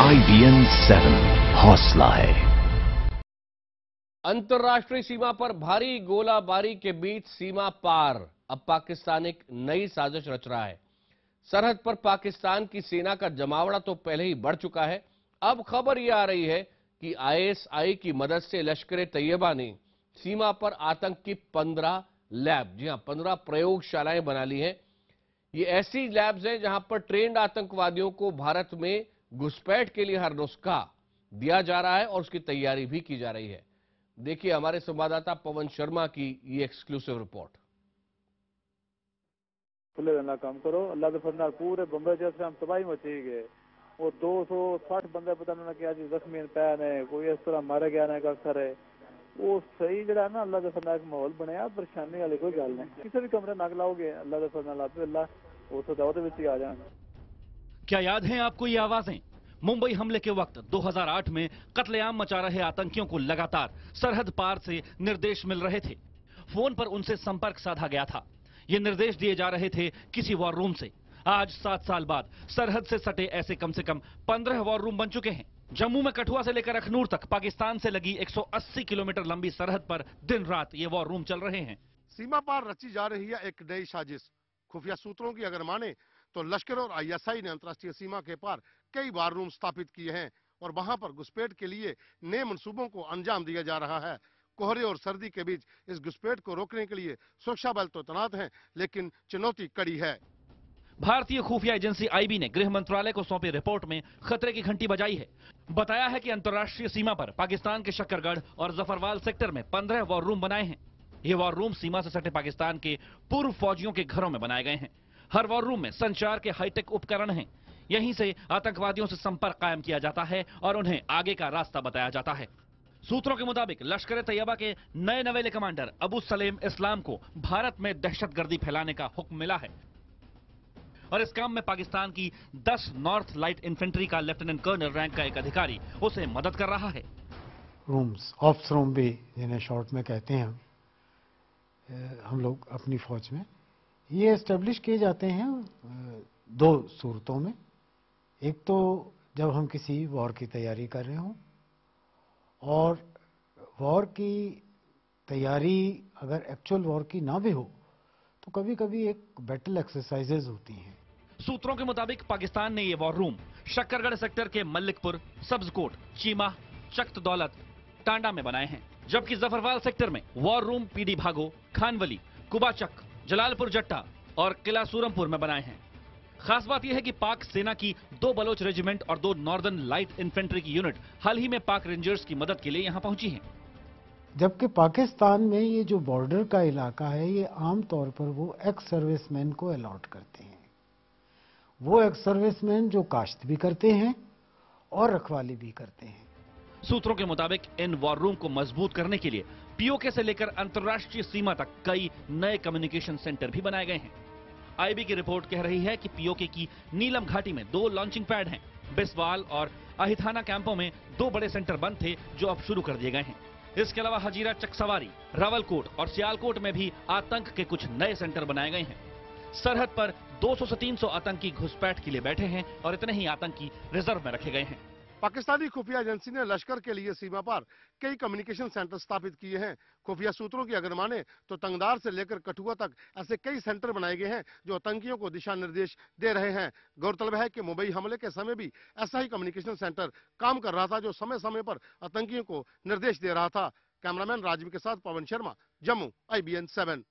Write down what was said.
IBN 7 हौसला है। अंतर्राष्ट्रीय सीमा पर भारी गोलाबारी के बीच सीमा पार अब पाकिस्तान एक नई साजिश रच रहा है। सरहद पर पाकिस्तान की सेना का जमावड़ा तो पहले ही बढ़ चुका है। अब खबर यह आ रही है कि ISI की मदद से लश्कर तैयबा ने सीमा पर आतंक की 15 लैब, जी हां 15 प्रयोगशालाएं बना ली हैं। ये ऐसी लैब्स हैं जहां पर ट्रेंड आतंकवादियों को भारत में घुसपैठ के लिए हर नुस्खा दिया जा रहा है और उसकी तैयारी भी की जा रही है। देखिए हमारे संवाददाता पवन शर्मा की ये एक्सक्लूसिव रिपोर्ट। खुले रहना काम करो, अल्लाह के फजल पूरे बम्बई जैसे हम तबाही मची गए। वो 260 बंदे पता नहीं कि आज जख्मी पै ने कोई इस तरह मारे गया ना अक्सर है। वो सही जरा ना अल्लाह के फजल एक माहौल बनया, परेशानी वाली कोई गल नहीं। किसी भी कमरे नग लाओगे अल्लाह के फजल अल्लाह वो तो दावत में आ जाए। क्या याद है आपको ये आवाजें? मुंबई हमले के वक्त 2008 में कत्लेआम मचा रहे आतंकियों को लगातार सरहद पार से निर्देश मिल रहे थे। फोन पर उनसे संपर्क साधा गया था। ये निर्देश दिए जा रहे थे किसी वॉर रूम से। आज 7 साल बाद सरहद से सटे ऐसे कम से कम 15 वॉर रूम बन चुके हैं। जम्मू में कठुआ से लेकर अखनूर तक पाकिस्तान से लगी 180 किलोमीटर लंबी सरहद पर दिन रात ये वॉर रूम चल रहे हैं। सीमा पार रची जा रही है एक नई साजिश। खुफिया सूत्रों की अगर माने तो लश्कर और ISI ने अंतर्राष्ट्रीय सीमा के पार कई वार रूम स्थापित किए हैं और वहां पर घुसपैठ के लिए नए मंसूबों को अंजाम दिया जा रहा है। कोहरे और सर्दी के बीच इस घुसपैठ को रोकने के लिए सुरक्षा बल तो तैनात हैं, लेकिन चुनौती कड़ी है। भारतीय खुफिया एजेंसी IB ने गृह मंत्रालय को सौंपी रिपोर्ट में खतरे की घंटी बजाई है। बताया है कि अंतर्राष्ट्रीय सीमा पर पाकिस्तान के शक्करगढ़ और जफरवाल सेक्टर में 15 वॉर रूम बनाए हैं। ये वॉर रूम सीमा से सटे पाकिस्तान के पूर्व फौजियों के घरों में बनाए गए हैं। हर वॉर रूम में संचार के हाईटेक उपकरण हैं। यहीं से आतंकवादियों से संपर्क कायम किया जाता है और उन्हें आगे का रास्ता बताया जाता है। सूत्रों के मुताबिक लश्कर तैयबा के नए नवेले कमांडर अबू सलेम इस्लाम को भारत में दहशतगर्दी फैलाने का हुक्म मिला है और इस काम में पाकिस्तान की 10 नॉर्थ लाइट इन्फेंट्री का लेफ्टिनेंट कर्नल रैंक का एक अधिकारी उसे मदद कर रहा है। रूम्स, ऑप्स रूम भी जिन्हें शॉर्ट में कहते हैं हम लोग अपनी फौज में, ये एस्टेब्लिश किए जाते हैं 2 सूरतों में। एक तो जब हम किसी वॉर की तैयारी कर रहे हों, और वॉर की तैयारी अगर एक्चुअल वॉर की ना भी हो तो कभी कभी एक बैटल एक्सरसाइजेज होती हैं। सूत्रों के मुताबिक पाकिस्तान ने ये वॉर रूम शक्करगढ़ सेक्टर के मल्लिकपुर, सब्जकोट, चीमा, चख्त दौलत, टांडा में बनाए हैं, जबकि जफरवाल सेक्टर में वॉर रूम PD भागो, खानवली, कुबाचक, जलालपुर जट्टा और किला सूरमपुर में बनाए हैं। खास बात यह है कि पाक सेना की 2 बलोच रेजिमेंट और 2 नॉर्दर्न लाइट इन्फेंट्री की यूनिट हाल ही में पाक रेंजर्स की मदद के लिए यहां पहुंची हैं। जबकि पाकिस्तान में ये जो बॉर्डर का इलाका है, ये आमतौर पर वो एक्स सर्विसमैन को अलॉट करते हैं। वो एक्स सर्विसमैन जो काश्त भी करते हैं और रखवाली भी करते हैं। सूत्रों के मुताबिक इन वॉर रूम को मजबूत करने के लिए POK से लेकर अंतर्राष्ट्रीय सीमा तक कई नए कम्युनिकेशन सेंटर भी बनाए गए हैं। IB की रिपोर्ट कह रही है कि POK की नीलम घाटी में 2 लॉन्चिंग पैड हैं। बिस्वाल और अहिथाना कैंपों में 2 बड़े सेंटर बंद थे जो अब शुरू कर दिए गए हैं। इसके अलावा हजीरा, चकसवारी, रावलकोट और सियालकोट में भी आतंक के कुछ नए सेंटर बनाए गए हैं। सरहद पर 200 से 300 आतंकी घुसपैठ के लिए बैठे हैं और इतने ही आतंकी रिजर्व में रखे गए हैं। पाकिस्तानी खुफिया एजेंसी ने लश्कर के लिए सीमा पार कई कम्युनिकेशन सेंटर स्थापित किए हैं। खुफिया सूत्रों की अगर माने तो तंगदार से लेकर कठुआ तक ऐसे कई सेंटर बनाए गए हैं जो आतंकियों को दिशा निर्देश दे रहे हैं। गौरतलब है कि मुंबई हमले के समय भी ऐसा ही कम्युनिकेशन सेंटर काम कर रहा था जो समय समय पर आतंकियों को निर्देश दे रहा था। कैमरामैन राजीव के साथ पवन शर्मा, जम्मू, IBN 7।